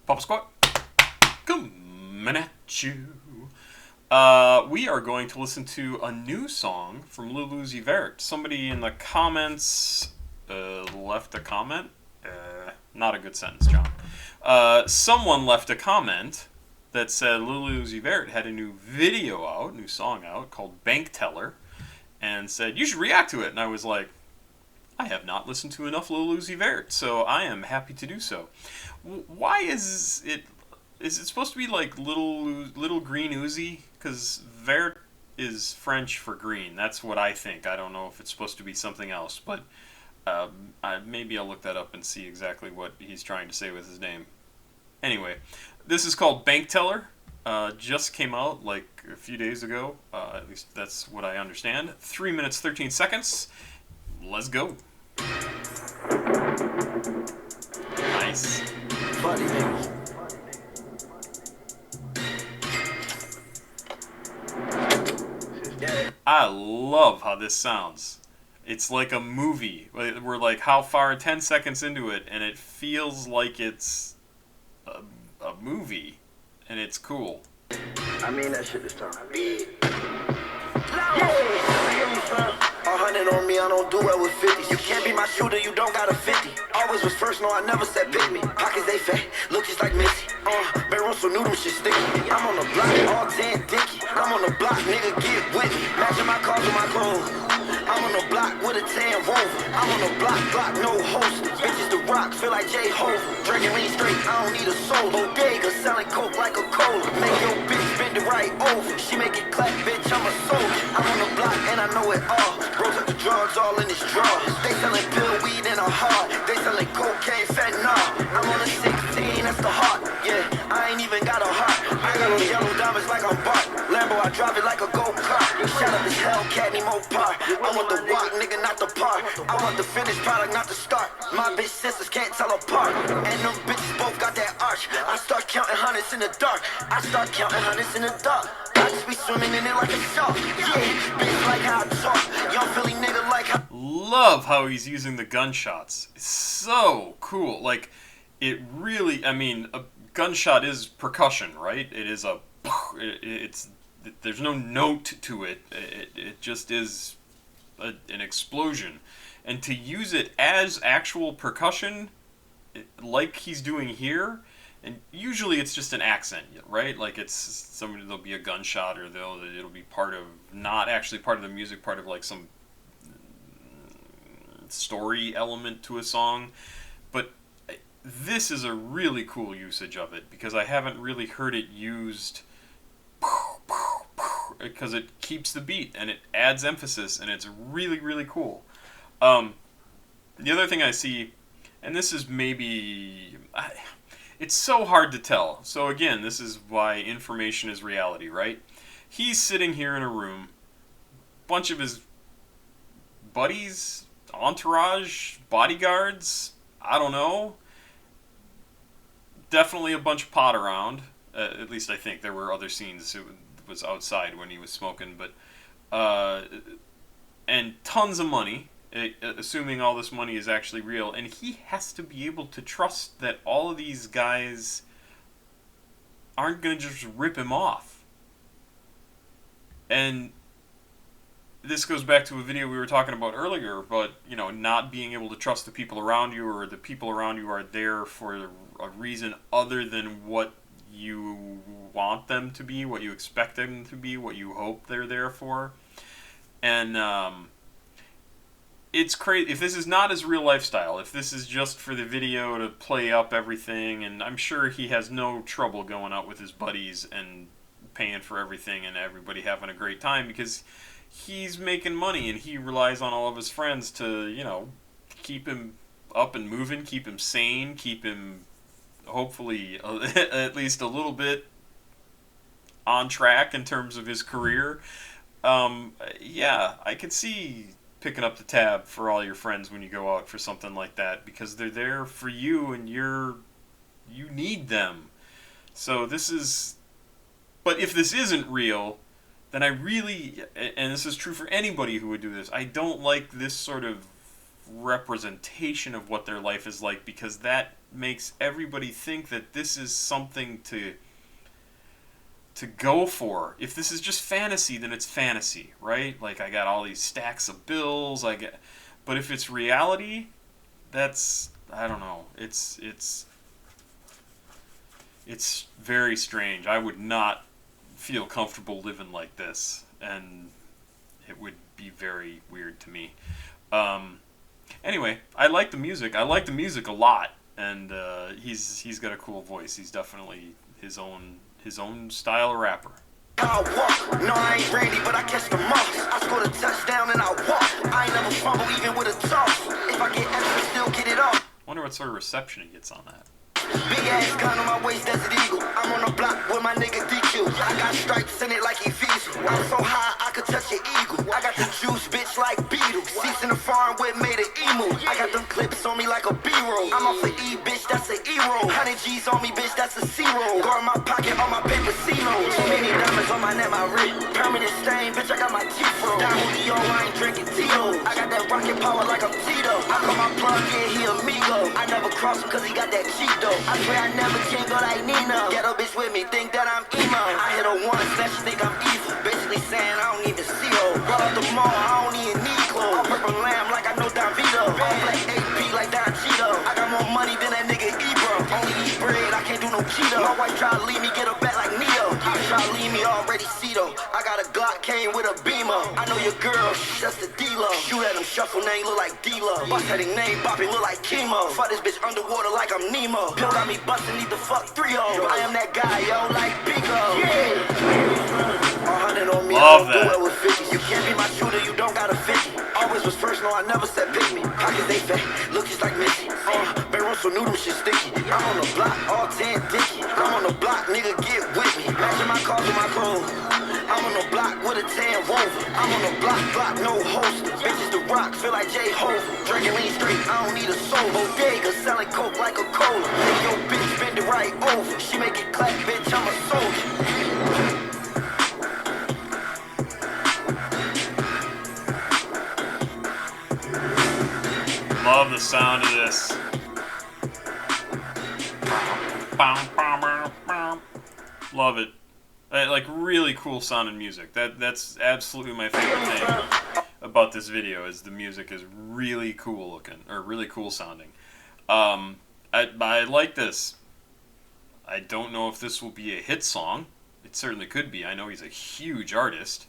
Papa Squat, coming at you. We are going to listen to a new song from Lil Uzi Vert. Somebody in the comments left a comment. Not a good sentence, John. Someone left a comment that said Lil Uzi Vert had a new video out, new song out, called Bankteller, and said, you should react to it. And I was like, I have not listened to enough Lil Uzi Vert, so I am happy to do so. Why is it supposed to be like little green Uzi? Because Vert is French for green. That's what I think. I don't know if it's supposed to be something else, but maybe I'll look that up and see exactly what he's trying to say with his name. Anyway, this is called Bankteller. Just came out like a few days ago. At least that's what I understand. 3 minutes, 13 seconds. Let's go. Nice. Funny niggas. I love how this sounds. It's like a movie. We're like how far 10 seconds into it, and it feels like it's a movie, and it's cool. I mean that shit this time. 100 on me, I don't do well with 50s. You can't be my shooter, you don't got a 50. Always was first, no, I never said pick me. Pockets they fat, look just like Missy. Barrel so noodle shit sticky. I'm on the block, all 10 dicky. I'm on the block, nigga, get with me. Matching my cars with my clothes. I'm on the block with a tan rover. I'm on the block, no host. Bitches the rock, feel like J. Hove. Drinking lean straight, I don't need a soul. Bodega, selling coke like a cola. Make your bitch bend it right over. She make it clap, bitch, I'm a soldier. I'm on the block and I know it all. Rose up the drugs all in his drawers. They selling pill, weed, and a heart. They selling cocaine, fentanyl. I'm on a 16, that's the heart. Yeah, I ain't even got a heart. I got on yellow diamonds like I'm Bart. Lambo, I drive it like a go-kart. Shut up, this Hellcat, need more par. I want the walk, nigga, not the part. I want the finished product, not the start. My bitch sisters can't tell apart. And them bitches both got that arch. I start counting hundreds in the dark. I start counting hundreds in the dark. I just be swimming in it like a shark. Yeah, bitch like how I talk. Young Philly nigga like how... Love how he's using the gunshots. It's so cool. Like, it really, I mean, a gunshot is percussion, right? It is a... It's... There's no note to it. It just is an explosion. And to use it as actual percussion, like he's doing here, and usually it's just an accent, right? Like it's somebody, there'll be a gunshot, or it'll be part of, not actually part of the music, part of like some story element to a song. But this is a really cool usage of it, because I haven't really heard it used, because it keeps the beat and it adds emphasis, and it's really, really cool. The other thing I see, and this is maybe, it's so hard to tell. So again, this is why information is reality, right? He's sitting here in a room, bunch of his buddies, entourage, bodyguards, I don't know. Definitely a bunch of pot around. At least I think there were other scenes. It was outside when he was smoking, but and tons of money, assuming all this money is actually real, and he has to be able to trust that all of these guys aren't going to just rip him off. And this goes back to a video we were talking about earlier, but not being able to trust the people around you, or the people around you are there for a reason other than what you want them to be, what you expect them to be, what you hope they're there for. And it's crazy. If this is not his real lifestyle, if this is just for the video to play up everything, and I'm sure he has no trouble going out with his buddies and paying for everything and everybody having a great time, because he's making money and he relies on all of his friends to, keep him up and moving, keep him sane, keep him hopefully at least a little bit on track in terms of his career. Yeah, I could see picking up the tab for all your friends when you go out for something like that, because they're there for you and you need them. So this is, but if this isn't real, then I really, and this is true for anybody who would do this, I don't like this sort of representation of what their life is like, because that makes everybody think that this is something to go for. If this is just fantasy, then it's fantasy, right? Like, I got all these stacks of bills, but if it's reality, that's, I don't know. It's very strange. I would not feel comfortable living like this, and it would be very weird to me. Anyway, I like the music. I like the music a lot, and he's got a cool voice. He's definitely his own style of rapper. I walk, no I ain't Randy, but I catch the marks. I scored a touchdown and I walk. I ain't never fumble even with a toss. If I get extra, still get it off. Wonder what sort of reception he gets on that. Big ass gun on my waist, Desert Eagle. I'm on the block with my nigga DQ. I got stripes in it like he feeds. I'm so high I could touch an eagle. I got the juice, bitch, like Beatles. Seats in the farm with made an emu. I got them clips on me like a B-roll. I'm off the E, bitch, that's an E-roll. 100 G's on me, bitch, that's a C-roll. Go in my pocket, on my paper C-roll. Too many diamonds on my neck, my wrist. Permanent stain, bitch, I got my teeth froze. Down Julio, I ain't drinking Tito. I got that rocket power like I'm Tito. I call my plug, yeah, he amigo. I never cross him cause he got that cheat though. I swear I never jingle like Nina. Ghetto bitch with me, think that I'm emo. I hit her once, now she think I'm evil. Basically saying I don't even see her. Roll out the mall, I don't even need clothes. I'm purple lamb like I know Don Vito. All black AP like Don Cheeto. I got more money than that nigga Ebro. Only eat bread, I can't do no keto. My wife try to leave me, get her back like Neo. I try to leave me already Ceto. I got a Glock, came with a Beamer. I know your girl, that's the D-Lo. Shoot at him, shuffle name, look like D-Lo. Bust heading name, bopping, look like chemo. Fuck this bitch underwater like I'm Nemo. Pill got me bustin', need the fuck 3-0. I am that guy, yo, like Bigo. Yeah. 100 on me, Love I don't that. do it with 50. You can't be my shooter, you don't got a 50. Always was first, no, I never said pick me. Pockets they fat, look just like Missy. Barrel so noodle shit sticky. I'm on the block, all 10 dicky. I'm on the block, nigga, get with me. Matching my cars with my clothes. I'm on the block with a tan rover. I'm on the block, no holster. Bitches the rock, feel like J. Hova. Drinking lean straight, I don't need a soul. Bodega, selling coke like a cola. Make your bitch bend it right over. She make it clap, bitch, I'm a soldier. Love the sound of this. Love it. Like, really cool sounding music. That's absolutely my favorite thing about this video, is the music is really cool looking, or really cool sounding. I like this. I don't know if this will be a hit song. It certainly could be. I know he's a huge artist.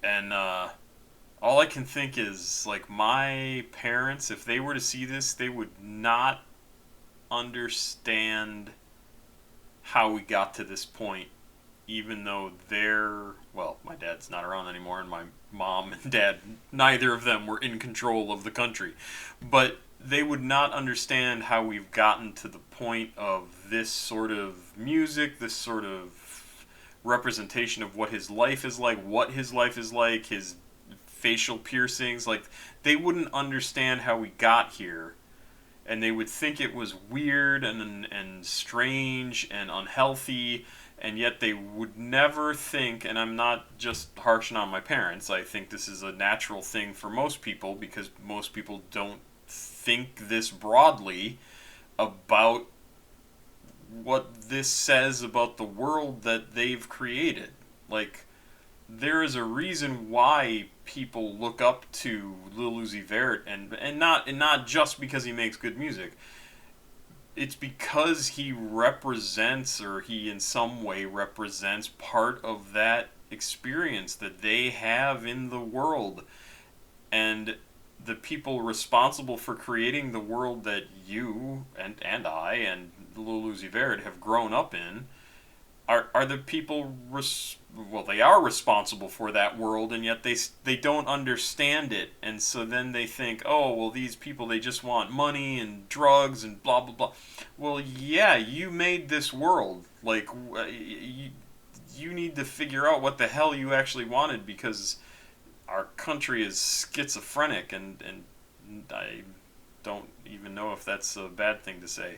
And all I can think is, like, my parents, if they were to see this, they would not understand how we got to this point, even though my dad's not around anymore, and my mom and dad, neither of them were in control of the country. But they would not understand how we've gotten to the point of this sort of music, this sort of representation of what his life is like, his facial piercings. Like, they wouldn't understand how we got here, and they would think it was weird and strange and unhealthy, and yet they would never think, and I'm not just harshing on my parents, I think this is a natural thing for most people, because most people don't think this broadly about what this says about the world that they've created. Like, there is a reason why people look up to Lil Uzi Vert, and not just because he makes good music. It's because he represents, or he in some way represents, part of that experience that they have in the world. And the people responsible for creating the world that you and I and Lil Uzi Vert have grown up in are the people they are responsible for that world, and yet they don't understand it, and so then they think, oh, well, these people, they just want money and drugs and blah blah blah. Well, yeah, you made this world. Like, you need to figure out what the hell you actually wanted, because our country is schizophrenic, and I don't even know if that's a bad thing to say.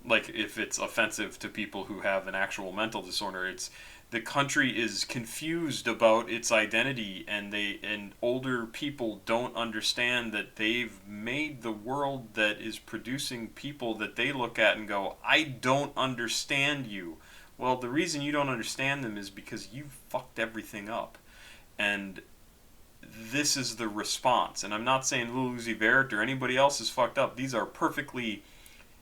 like if it's offensive to people who have an actual mental disorder. It's the country is confused about its identity, and older people don't understand that they've made the world that is producing people that they look at and go, I don't understand you. Well, the reason you don't understand them is because you fucked everything up. And this is the response. And I'm not saying Lil Uzi Vert or anybody else is fucked up. These are perfectly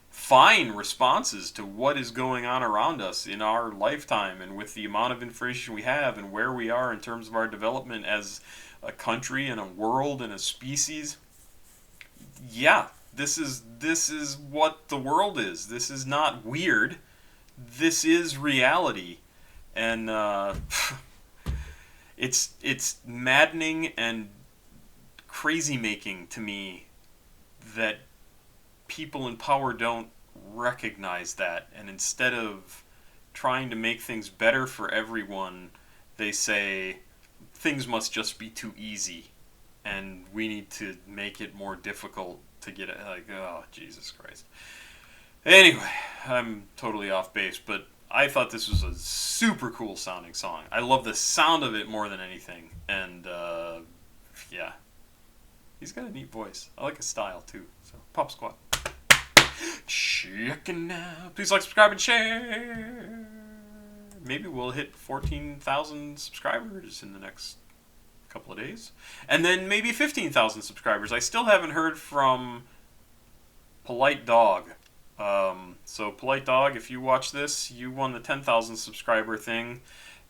fine responses to what is going on around us in our lifetime, and with the amount of information we have and where we are in terms of our development as a country and a world and a species. Yeah, this is what the world is. This is not weird. This is reality. And it's maddening and crazy making to me that people in power don't recognize that, and instead of trying to make things better for everyone, they say things must just be too easy and we need to make it more difficult to get it. Like, oh, Jesus Christ. Anyway, I'm totally off base, but I thought this was a super cool sounding song. I love the sound of it more than anything, and yeah, he's got a neat voice. I like his style too. So, Pop Squat. Checking out. Please like, subscribe, and share. Maybe we'll hit 14,000 subscribers in the next couple of days. And then maybe 15,000 subscribers. I still haven't heard from Polite Dog. So, Polite Dog, if you watch this, you won the 10,000 subscriber thing.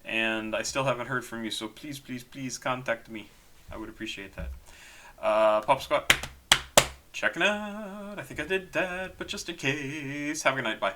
And I still haven't heard from you. So, please, please, please contact me. I would appreciate that. Pop Squat. Checking out. I think I did that, but just in case. Have a good night. Bye.